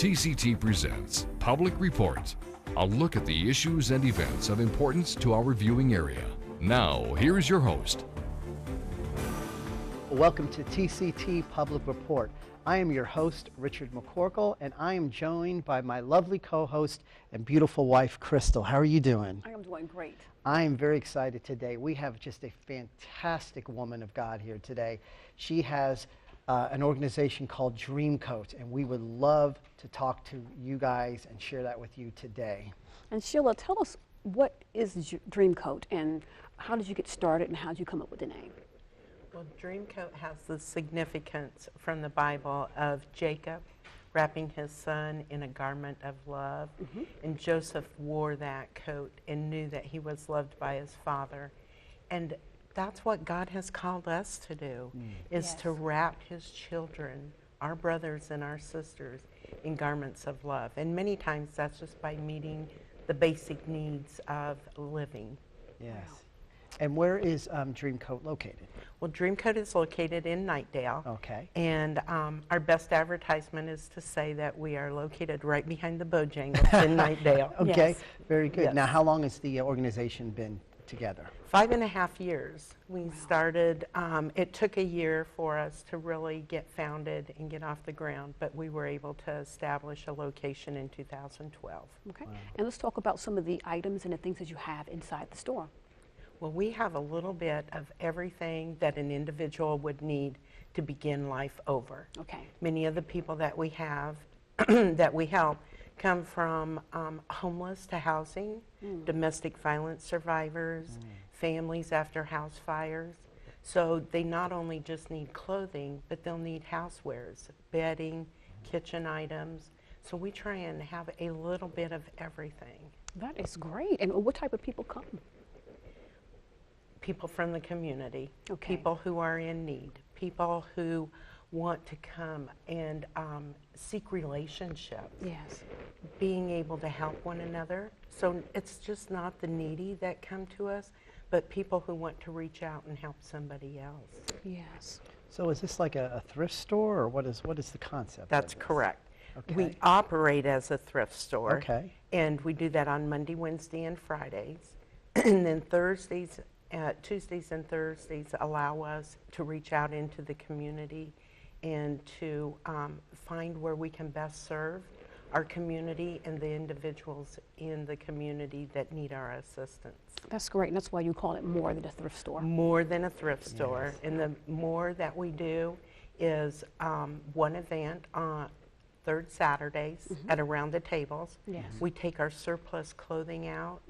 TCT presents Public Report, a look at the issues and events of importance to our viewing area. Now, here's your host. Welcome to TCT Public Report. I am your host, Richard McCorkle, and I am joined by my lovely co-host and beautiful wife, Crystal. How are you doing? I am doing great. I am very excited today. We have just a fantastic woman of God here today. She has an organization called Dreamcoat, and we would love to talk to you guys and share that with you today. And Sheila, tell us, what is Dreamcoat and how did you get started and how did you come up with the name? Well, Dreamcoat has the significance from the Bible of Jacob wrapping his son in a garment of love. And Joseph wore that coat and knew that he was loved by his father. And that's what God has called us to do, is to wrap his children, our brothers and our sisters, in garments of love. And many times that's just by meeting the basic needs of living. Yes. Wow. And where is Dreamcoat located? Well, Dreamcoat is located in Knightdale. Okay. And our best advertisement is to say that we are located right behind the Bojangles in Knightdale. Okay, Yes. very good. Yes. Now, how long has the organization been together? 5.5 years. We started, it took a year for us to really get founded and get off the ground, but we were able to establish a location in 2012. Okay. And let's talk about some of the items and the things that you have inside the store. Well, we have a little bit of everything that an individual would need to begin life over. Okay. Many of the people that we have, that we help, come from homeless to housing, domestic violence survivors, families after house fires. So they not only just need clothing, but they'll need housewares, bedding, kitchen items. So we try and have a little bit of everything. That is great. And what type of people come? People from the community, Okay. people who are in need, people who want to come and seek relationship, Yes. being able to help one another. So it's just not the needy that come to us, but people who want to reach out and help somebody else. Yes. So is this like a thrift store, or what is the concept? That's of this? correct. Okay. We operate as a thrift store. Okay. And we do that on Monday, Wednesday, and Fridays. And then Tuesdays and Thursdays allow us to reach out into the community and to find where we can best serve our community and the individuals in the community that need our assistance. That's great. And that's why you call it more than a thrift store. More than a thrift store. And the more that we do is one event on third Saturdays at Around the Tables. Yes. We take our surplus clothing out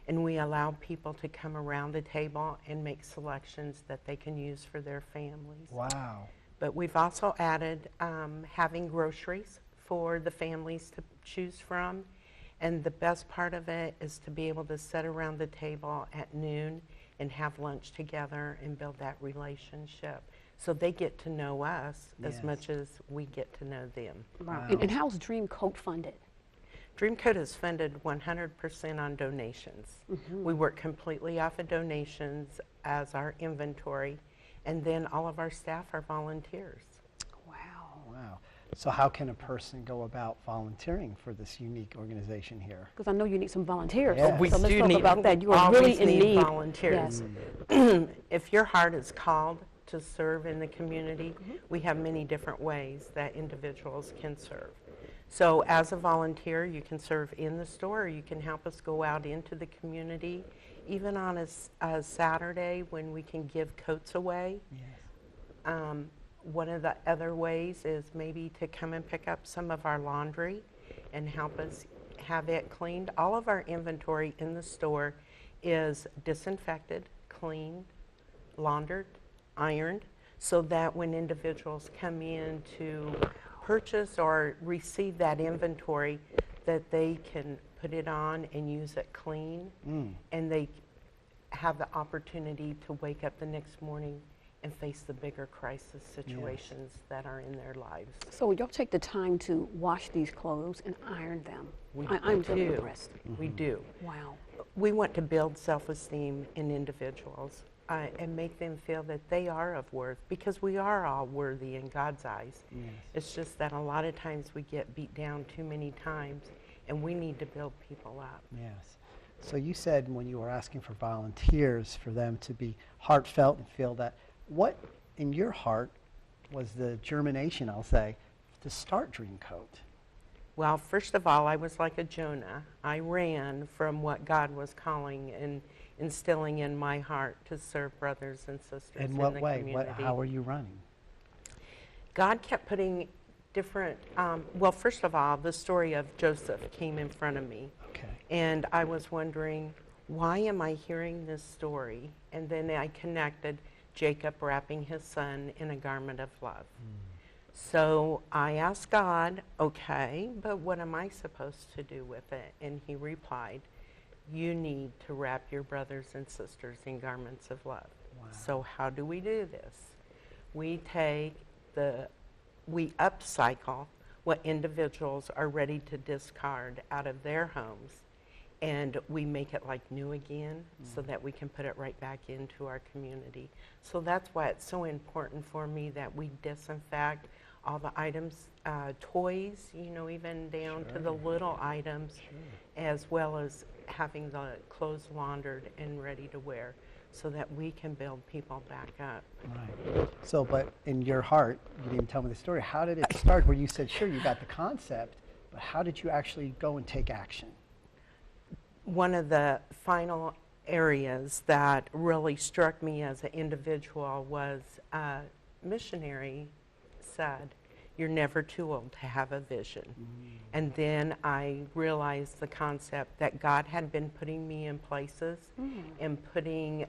and we allow people to come around the table and make selections that they can use for their families. Wow. But we've also added having groceries for the families to choose from. And the best part of it is to be able to sit around the table at noon and have lunch together and build that relationship. So they get to know us as much as we get to know them. Wow. And how's Dreamcoat funded? Dreamcoat is funded 100% on donations. We work completely off of donations as our inventory, and then all of our staff are volunteers. Wow. Wow. So how can a person go about volunteering for this unique organization here? Because I know you need some volunteers. Yeah. We So let's do talk need, about that. You are always really in need. volunteers. Yes. If your heart is called to serve in the community, we have many different ways that individuals can serve. So as a volunteer, you can serve in the store, or you can help us go out into the community, even on a Saturday when we can give coats away. Yes. One of the other ways is maybe to come and pick up some of our laundry and help us have it cleaned. All of our inventory in the store is disinfected, cleaned, laundered, ironed, so that when individuals come in to purchase or receive that inventory, that they can put it on and use it clean, and they have the opportunity to wake up the next morning and face the bigger crisis situations that are in their lives. So y'all take the time to wash these clothes and iron them. We I'm really do. impressed. We do. Wow. We want to build self-esteem in individuals. and make them feel that they are of worth, because we are all worthy in God's eyes. Yes. It's just that a lot of times we get beat down too many times, and we need to build people up. Yes. So you said when you were asking for volunteers for them to be heartfelt and feel that, what in your heart was the germination, I'll say, to start Dreamcoat? Well, first of all, I was like a Jonah. I ran from what God was calling and instilling in my heart to serve brothers and sisters In in what the way? community. How are you running? God kept putting different, well, first of all, the story of Joseph came in front of me. Okay. And I was wondering, why am I hearing this story? And then I connected Jacob wrapping his son in a garment of love. So I asked God, okay, but what am I supposed to do with it? And he replied, you need to wrap your brothers and sisters in garments of love. Wow. So how do we do this? We upcycle what individuals are ready to discard out of their homes, and we make it like new again so that we can put it right back into our community. So that's why it's so important for me that we disinfect all the items, toys, even down to the little items, as well as having the clothes laundered and ready to wear, so that we can build people back up. Right. So, but in your heart, you didn't tell me the story. How did it start? Where you said, sure, you got the concept, but how did you actually go and take action? One of the final areas that really struck me as an individual was a missionary said, you're never too old to have a vision. And then I realized the concept that God had been putting me in places and putting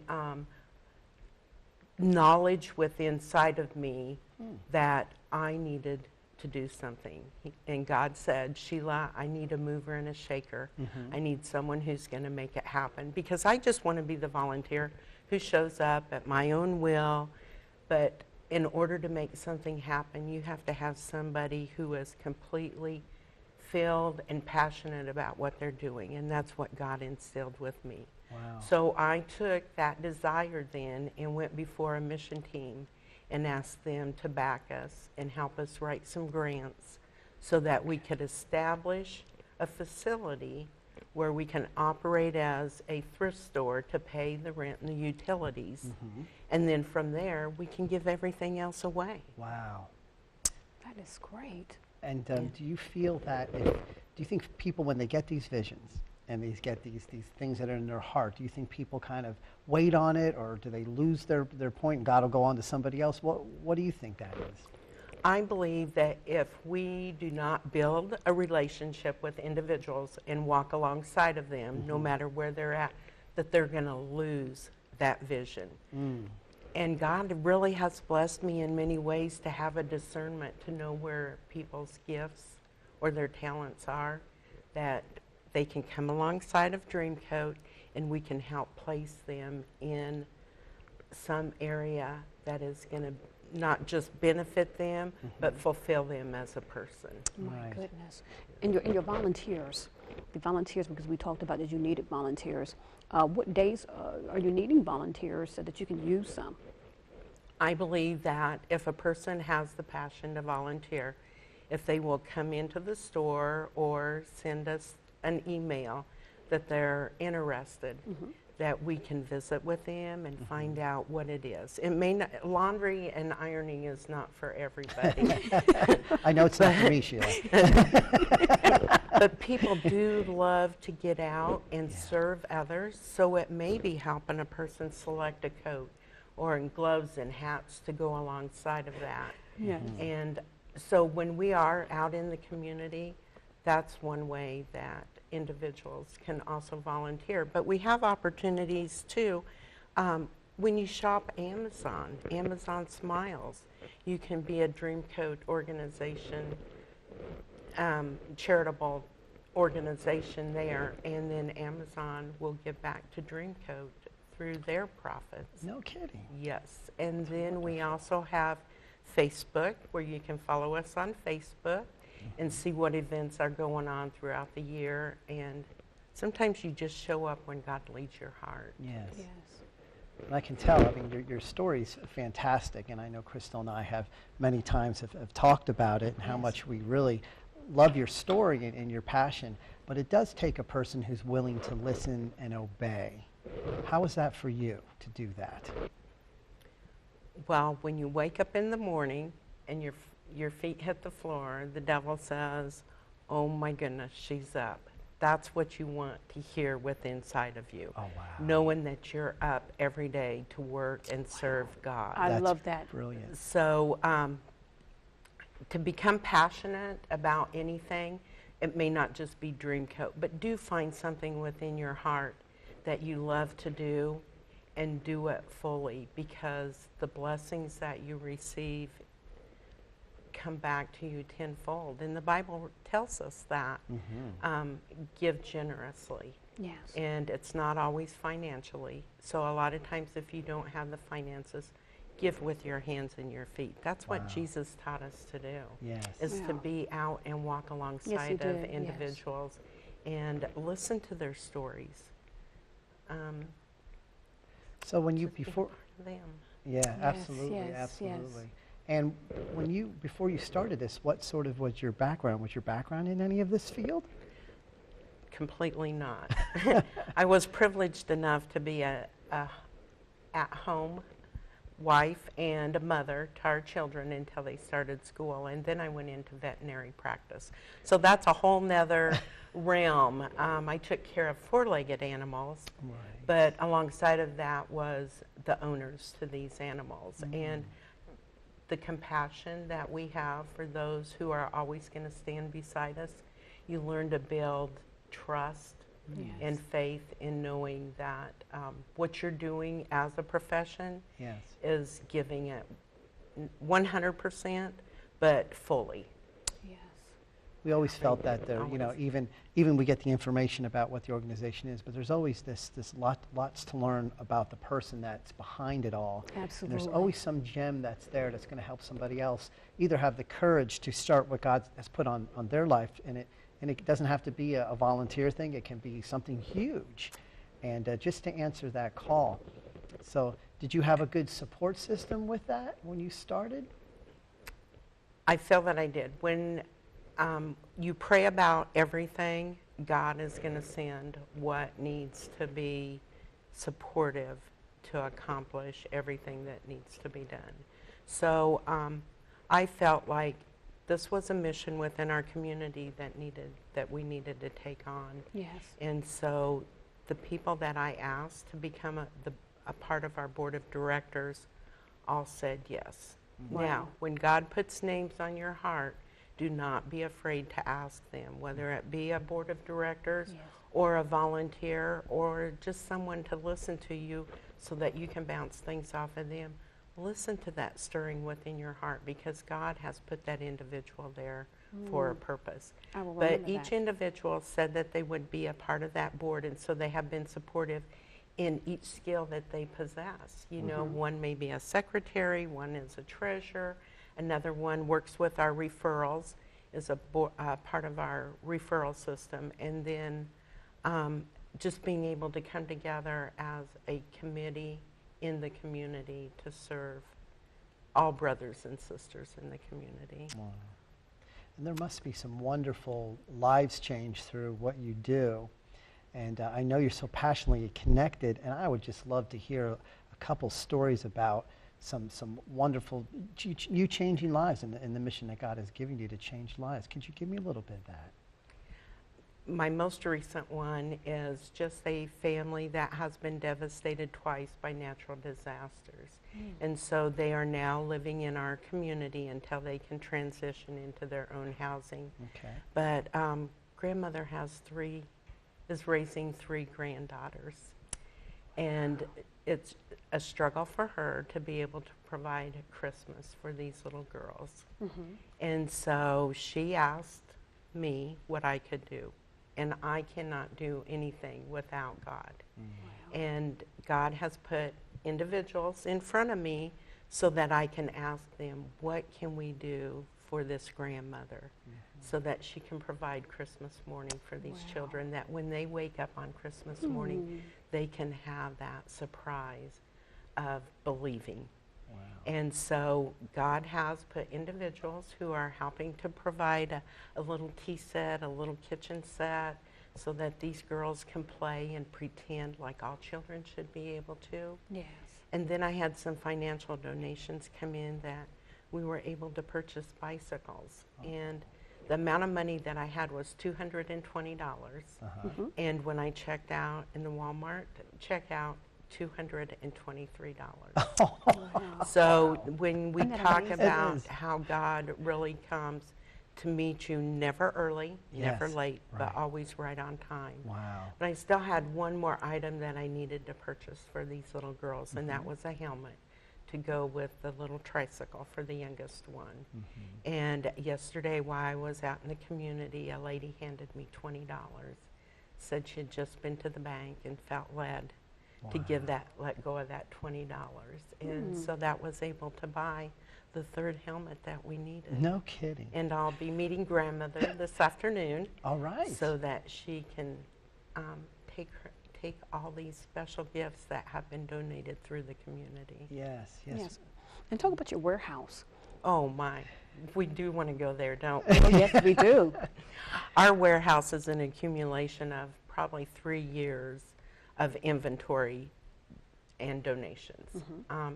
knowledge within inside of me that I needed to do something. And God said, Sheila, I need a mover and a shaker. I need someone who's going to make it happen, because I just want to be the volunteer who shows up at my own will. But in order to make something happen, you have to have somebody who is completely filled and passionate about what they're doing, and that's what God instilled with me. Wow. So I took that desire then and went before a mission team and asked them to back us and help us write some grants so that we could establish a facility where we can operate as a thrift store to pay the rent and the utilities. And then from there, we can give everything else away. Wow. That is great. And do you feel that, do you think people, when they get these visions and they get these things that are in their heart, do you think people kind of wait on it, or do they lose their point and God will go on to somebody else? What do you think that is? I believe that if we do not build a relationship with individuals and walk alongside of them, no matter where they're at, that they're going to lose that vision. And God really has blessed me in many ways to have a discernment to know where people's gifts or their talents are, that they can come alongside of Dreamcoat and we can help place them in some area that is going to not just benefit them, but fulfill them as a person. My Right. goodness. And your volunteers, because we talked about that you needed volunteers. What days are you needing volunteers so that you can use some? I believe that if a person has the passion to volunteer, if they will come into the store or send us an email that they're interested, that we can visit with them and find out what it is. It may not, laundry and ironing is not for everybody. I know it's not for me, Sheila. But people do love to get out and serve others, so it may be helping a person select a coat or in gloves and hats to go alongside of that. Yes. And so when we are out in the community, that's one way that individuals can also volunteer. But we have opportunities too. When you shop Amazon Smiles, you can be a Dreamcoat organization, charitable organization there, and then Amazon will give back to Dreamcoat through their profits. No kidding. Yes, and then we also have Facebook, where you can follow us on Facebook and see what events are going on throughout the year. And sometimes you just show up when God leads your heart. Yes. Yes. And I can tell, I mean, your story's fantastic, and I know Crystal and I have many times have talked about it and how much we really love your story and your passion, but it does take a person who's willing to listen and obey. How is that for you to do that? Well, when you wake up in the morning and your feet hit the floor, the devil says, "Oh my goodness, she's up." That's what you want to hear within inside of you. Oh, wow. Knowing that you're up every day to work and serve God. I love that. Brilliant. So to become passionate about anything, it may not just be Dreamcoat, but do find something within your heart that you love to do and do it fully, because the blessings that you receive come back to you tenfold. And the Bible tells us that. Give generously. Yes. And it's not always financially. So a lot of times if you don't have the finances, give with your hands and your feet. That's what Jesus taught us to do. Yes. Is to be out and walk alongside of did, yes. individuals and listen to their stories. So when you, Just being before, part of them. yeah, Yes, absolutely, yes, absolutely. And when you, before you started this, what sort of was your background? Was your background in any of this field? Completely not. I was privileged enough to be a at-home wife and a mother to our children until they started school, and then I went into veterinary practice. So that's a whole nother realm. I took care of four-legged animals, but alongside of that was the owners to these animals. And the compassion that we have for those who are always going to stand beside us, you learn to build trust and faith in knowing that what you're doing as a profession is giving it 100%, but fully. Yes. We always felt that there, you know, even we get the information about what the organization is, but there's always this lots to learn about the person that's behind it all. Absolutely. And there's always some gem that's there that's going to help somebody else either have the courage to start what God has put on their life, and it doesn't have to be a volunteer thing. It can be something huge. And just to answer that call, so did you have a good support system with that when you started? I feel that I did. When you pray about everything, God is going to send what needs to be supportive to accomplish everything that needs to be done. So I felt like this was a mission within our community that we needed to take on. Yes. And so the people that I asked to become a part of our board of directors all said yes. Wow. Now, when God puts names on your heart, do not be afraid to ask them, whether it be a board of directors or a volunteer or just someone to listen to you so that you can bounce things off of them. Listen to that stirring within your heart, because God has put that individual there for a purpose. I will But remember each that. individual said that they would be a part of that board, and so they have been supportive in each skill that they possess. You know, one may be a secretary, one is a treasurer, another one works with our referrals, is a part of our referral system, and then just being able to come together as a committee in the community to serve all brothers and sisters in the community. Wow. And there must be some wonderful lives changed through what you do. And I know you're so passionately connected, and I would just love to hear a couple stories about some wonderful, you changing lives in the mission that God has given you to change lives. Could you give me a little bit of that? My most recent one is just a family that has been devastated twice by natural disasters. And so they are now living in our community until they can transition into their own housing. Okay. But grandmother is raising 3 granddaughters. And it's a struggle for her to be able to provide Christmas for these little girls. And so she asked me what I could do. And I cannot do anything without God. And God has put individuals in front of me so that I can ask them, what can we do for this grandmother so that she can provide Christmas morning for these children, that when they wake up on Christmas morning, they can have that surprise of believing. Wow. And so God has put individuals who are helping to provide a little tea set, a little kitchen set, so that these girls can play and pretend like all children should be able to. Yes. And then I had some financial donations come in that we were able to purchase bicycles. And the amount of money that I had was $220. And when I checked out in the Walmart checkout, $223. So when we Isn't that talk amazing? about It is. how God really comes to meet you never early, never Yes, late, right. but always right on time. Wow. But I still had one more item that I needed to purchase for these little girls, and that was a helmet to go with the little tricycle for the youngest one. And yesterday, while I was out in the community, a lady handed me $20, said she had just been to the bank and felt led to let go of that $20. And so that was able to buy the third helmet that we needed. No kidding. And I'll be meeting grandmother this afternoon All right. so that she can take all these special gifts that have been donated through the community. Yes, yes. Yes. And talk about your warehouse. Oh my, we do want to go there, don't we? Oh, yes, we do. Our warehouse is an accumulation of probably 3 years of inventory and donations.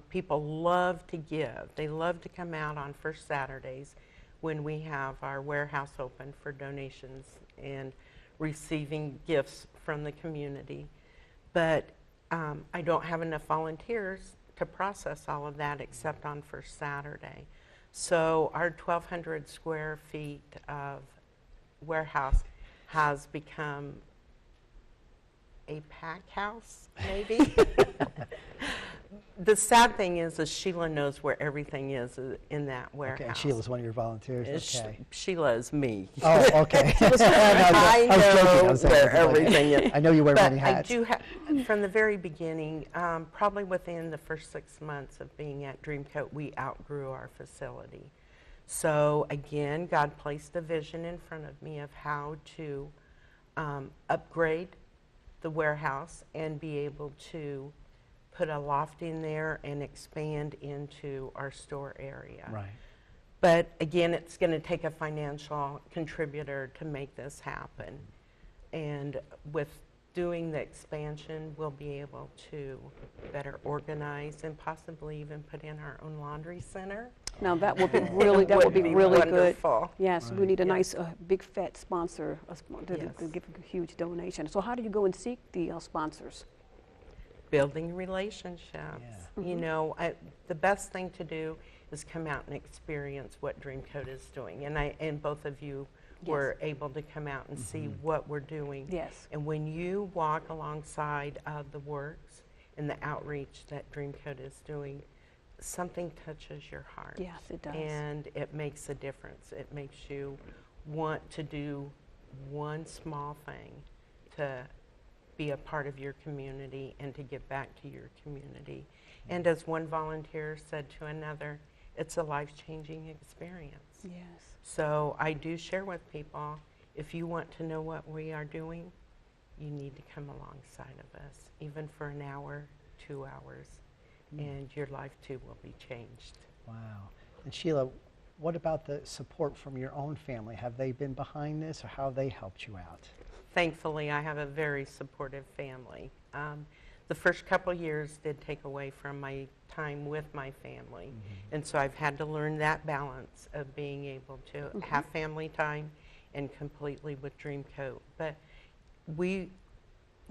People love to give. They love to come out on first Saturdays when we have our warehouse open for donations and receiving gifts from the community. But I don't have enough volunteers to process all of that except on first Saturday. So our 1,200 square feet of warehouse has become a pack house, maybe. The sad thing is Sheila knows where everything is in that warehouse. Okay, and Sheila's one of your volunteers. Okay. Sheila is me. Oh, okay. I I was joking. I know was saying, where I was like, everything is. I know you wear But many hats. I do have, from the very beginning, probably within the first 6 months of being at Dreamcoat, we outgrew our facility. So again, God placed a vision in front of me of how to upgrade the warehouse and be able to put a loft in there and expand into our store area. Right. But again, it's going to take a financial contributor to make this happen. And with doing the expansion, we'll be able to better organize and possibly even put in our own laundry center. Now that would be really, that would be really good. Wonderful. Yes, we Right. need a Yes. nice, big fat sponsor to Yes. give a huge donation. So how do you go and seek the sponsors? Building relationships. You know, the best thing to do is come out and experience what Dreamcoat is doing. And both of you were able to come out and see what we're doing. Yes. And when you walk alongside of the works and the outreach that Dreamcoat is doing, something touches your heart. Yes, it does. And it makes a difference. It makes you want to do one small thing to be a part of your community and to give back to your community. And as one volunteer said to another, it's a life-changing experience. Yes. So I do share with people, if you want to know what we are doing, you need to come alongside of us, even for an hour, 2 hours, and your life too will be changed. Wow. And Sheila, what about the support from your own family? Have they been behind this, or how have they helped you out? Thankfully, I have a very supportive family. The first couple years did take away from my time with my family, and so I've had to learn that balance of being able to have family time and completely with Dreamcoat. But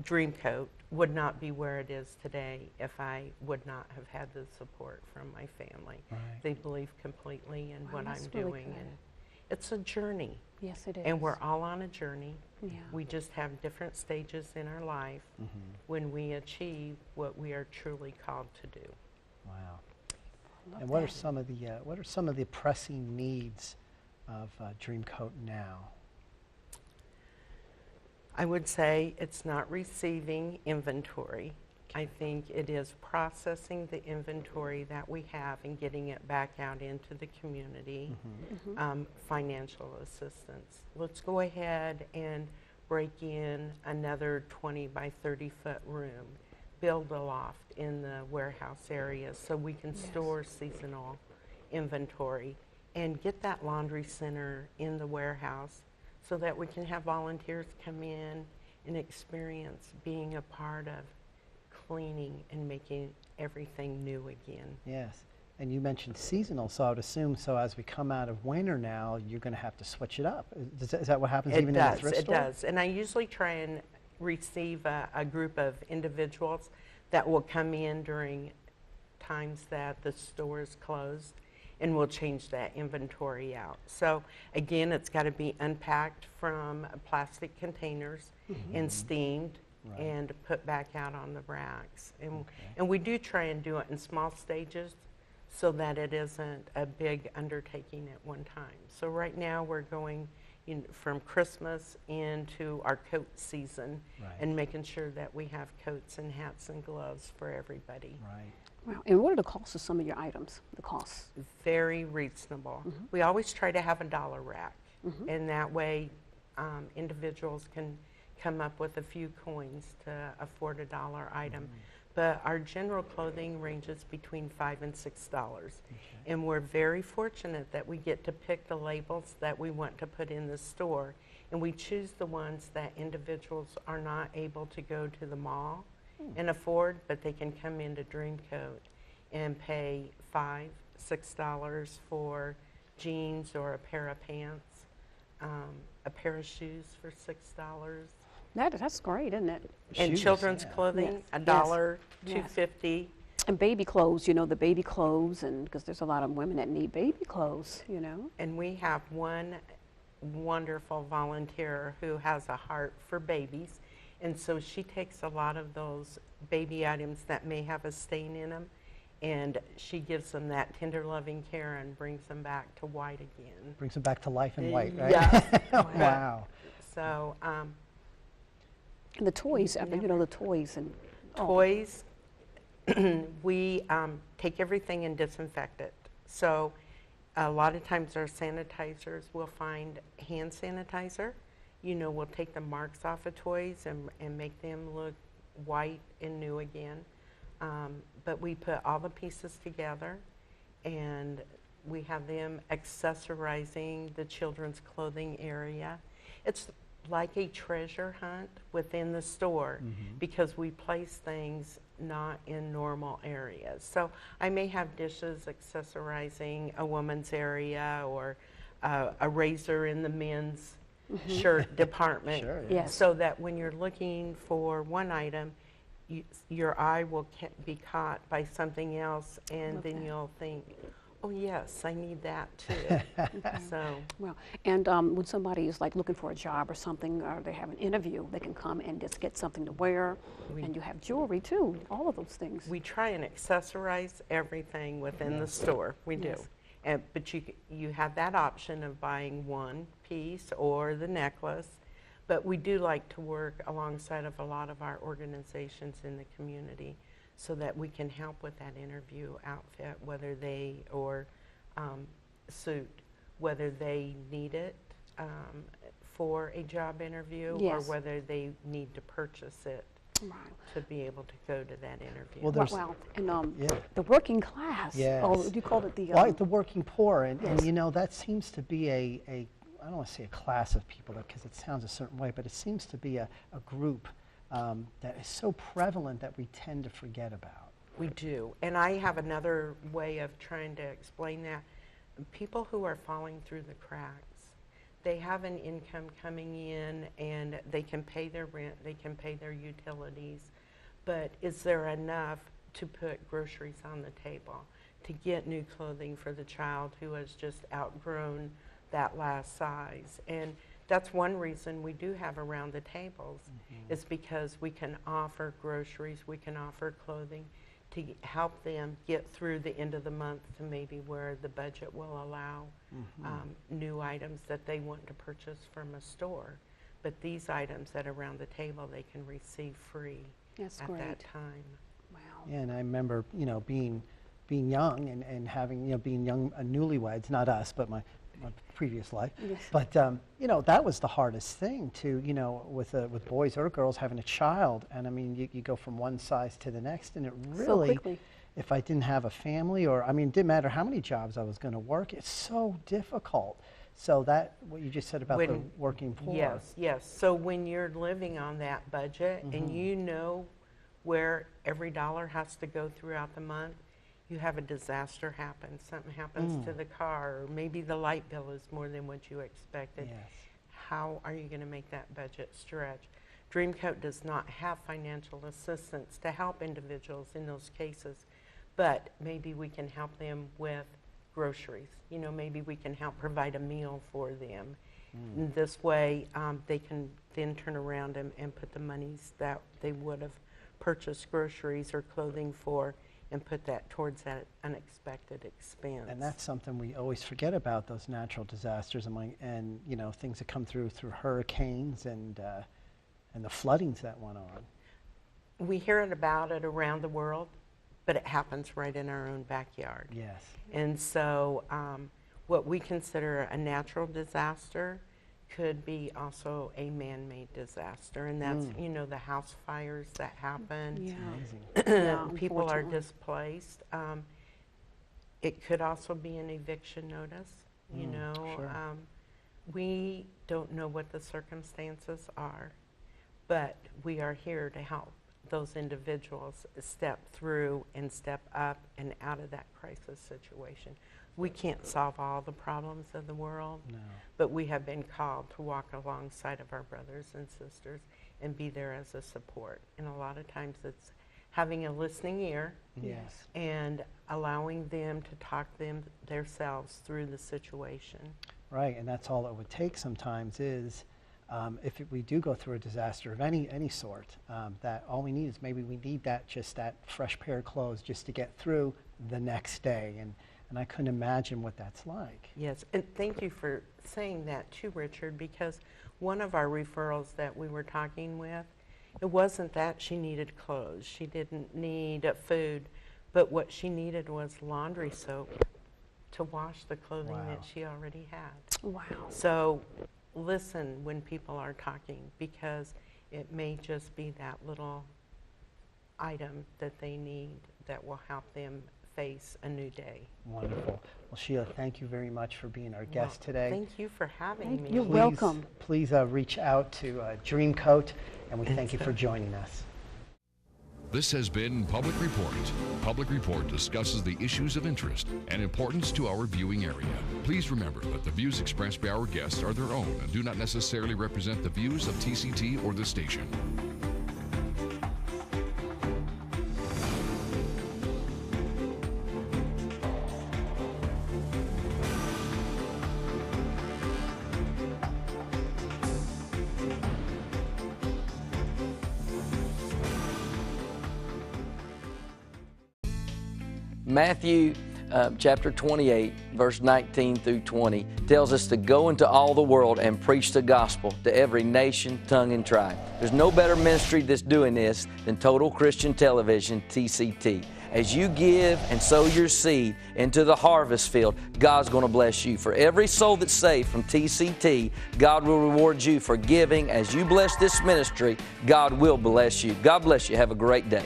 Dreamcoat would not be where it is today if I would not have had the support from my family. Right. They believe completely in Wow, what that's I'm really doing, good. and it's a journey. Yes, it is. And we're all on a journey. Yeah. We just have different stages in our life when we achieve what we are truly called to do. Wow. Love And what are that. some of the pressing needs of Dreamcoat now? I would say it's not receiving inventory. I think it is processing the inventory that we have and getting it back out into the community. Financial assistance. Let's go ahead and break in another 20 by 30 foot room build a loft in the warehouse area so we can store seasonal inventory and get that laundry center in the warehouse so that we can have volunteers come in and experience being a part of cleaning and making everything new again. Yes. And you mentioned seasonal, so I would assume, so as we come out of winter now, you're going to have to switch it up. Is that what happens even in the thrift store? It does. And I usually try and receive a group of individuals that will come in during times that the store is closed, and we'll change that inventory out. So again, it's got to be unpacked from plastic containers and steamed and put back out on the racks. And we do try and do it in small stages so that it isn't a big undertaking at one time. So right now we're going from Christmas into our coat season and making sure that we have coats and hats and gloves for everybody. Right. Wow. And what are the costs of some of your items, the costs? Very reasonable. We always try to have a dollar rack, and that way individuals can come up with a few coins to afford a dollar item. But our general clothing ranges between $5 and $6. And we're very fortunate that we get to pick the labels that we want to put in the store. And we choose the ones that individuals are not able to go to the mall and afford, but they can come into Dreamcoat and pay $5, $6 for jeans or a pair of pants, a pair of shoes for $6. That's great, isn't it? And Shoes, children's clothing, Yes. $1, Yes. $2.50. And baby clothes, the baby clothes, and because there's a lot of women that need baby clothes, And we have one wonderful volunteer who has a heart for babies. And so she takes a lot of those baby items that may have a stain in them, and she gives them that tender, loving care and brings them back to white again. Brings them back to life in white, right? Yes. Wow. So, and the toys, the toys and toys, we take everything and disinfect it. So a lot of times our sanitizers, we'll find hand sanitizer. We'll take the marks off of toys and make them look white and new again. But we put all the pieces together, and we have them accessorizing the children's clothing area. It's like a treasure hunt within the store because we place things not in normal areas. So I may have dishes accessorizing a woman's area or a razor in the men's shirt department. Sure, Yes. So that when you're looking for one item, your eye will be caught by something else, and Love then that. you'll think, oh yes, I need that too. So well, and when somebody is like looking for a job or something, or they have an interview, they can come and just get something to wear, and you have jewelry too, all of those things. we try and accessorize everything within the store. We do. Yes. But you have that option of buying one piece or the necklace. But we do like to work alongside of a lot of our organizations in the community so that we can help with that interview outfit, whether they, or suit, whether they need it for a job interview or Yes. whether they need to purchase it Right. to be able to go to that interview. Well, there's- Wow. And Yeah. the working class. Yes. Oh, you called it the. Like the working poor, and Yes. that seems to be a I don't want to say a class of people because it sounds a certain way, but it seems to be a group that is so prevalent that we tend to forget about. We do. And I have another way of trying to explain that. People who are falling through the cracks, they have an income coming in and they can pay their rent, they can pay their utilities, but is there enough to put groceries on the table, to get new clothing for the child who has just outgrown that last size? And that's one reason we do have around the tables, is because we can offer groceries, we can offer clothing to help them get through the end of the month to maybe where the budget will allow new items that they want to purchase from a store. But these items that are around the table, they can receive free That's at great. that time. Wow. Yeah, and I remember, being young and having, being young newlyweds, not us, but my my previous life. Yes. But you know, that was the hardest thing to, you know, with boys or girls having a child, and I mean, you go from one size to the next, and it So really, quickly. if I didn't have a family, or I mean, it didn't matter how many jobs I was going to work, it's so difficult. So that, what you just said about the working poor. Yes, yes. So when you're living on that budget and you know where every dollar has to go throughout the month, you have a disaster happen. Something happens to the car, or maybe the light bill is more than what you expected. Yes. How are you going to make that budget stretch? Dreamcoat does not have financial assistance to help individuals in those cases, but maybe we can help them with groceries. You know, maybe we can help provide a meal for them. This way, they can then turn around and put the monies that they would have purchased groceries or clothing for and put that towards that unexpected expense. And that's something we always forget about, those natural disasters and you know, things that come through hurricanes and the floodings that went on. We hear about it around the world, but it happens right in our own backyard. Yes. And so what we consider a natural disaster could be also a man-made disaster, and that's, you know, the house fires that happen. Yeah. Amazing. Yeah, People are unfortunately. displaced. It could also be an eviction notice, you know. sure. We don't know what the circumstances are, but we are here to help those individuals step through and step up and out of that crisis situation. We can't solve all the problems of the world, No. but we have been called to walk alongside of our brothers and sisters and be there as a support. And a lot of times it's having a listening ear Yes. and allowing them to talk themselves through the situation. Right, and that's all it would take sometimes is if we do go through a disaster of any sort, that all we need is maybe we need just that fresh pair of clothes just to get through the next day. And I couldn't imagine what that's like. Yes, and thank you for saying that too, Richard, because one of our referrals that we were talking with, it wasn't that she needed clothes, she didn't need food, but what she needed was laundry soap to wash the clothing Wow. that she already had. Wow. So listen when people are talking, because it may just be that little item that they need that will help them face a new day. Wonderful. Well, Sheila, thank you very much for being our guest today. Thank you for having me. You're welcome. Please reach out to Dreamcoat, and we thank you for joining us. This has been Public Report. Public Report discusses the issues of interest and importance to our viewing area. Please remember that the views expressed by our guests are their own and do not necessarily represent the views of TCT or the station. Matthew chapter 28, verse 19 through 20 tells us to go into all the world and preach the gospel to every nation, tongue, and tribe. There's no better ministry that's doing this than Total Christian Television, TCT. As you give and sow your seed into the harvest field, God's going to bless you. For every soul that's saved from TCT, God will reward you for giving. As you bless this ministry, God will bless you. God bless you. Have a great day.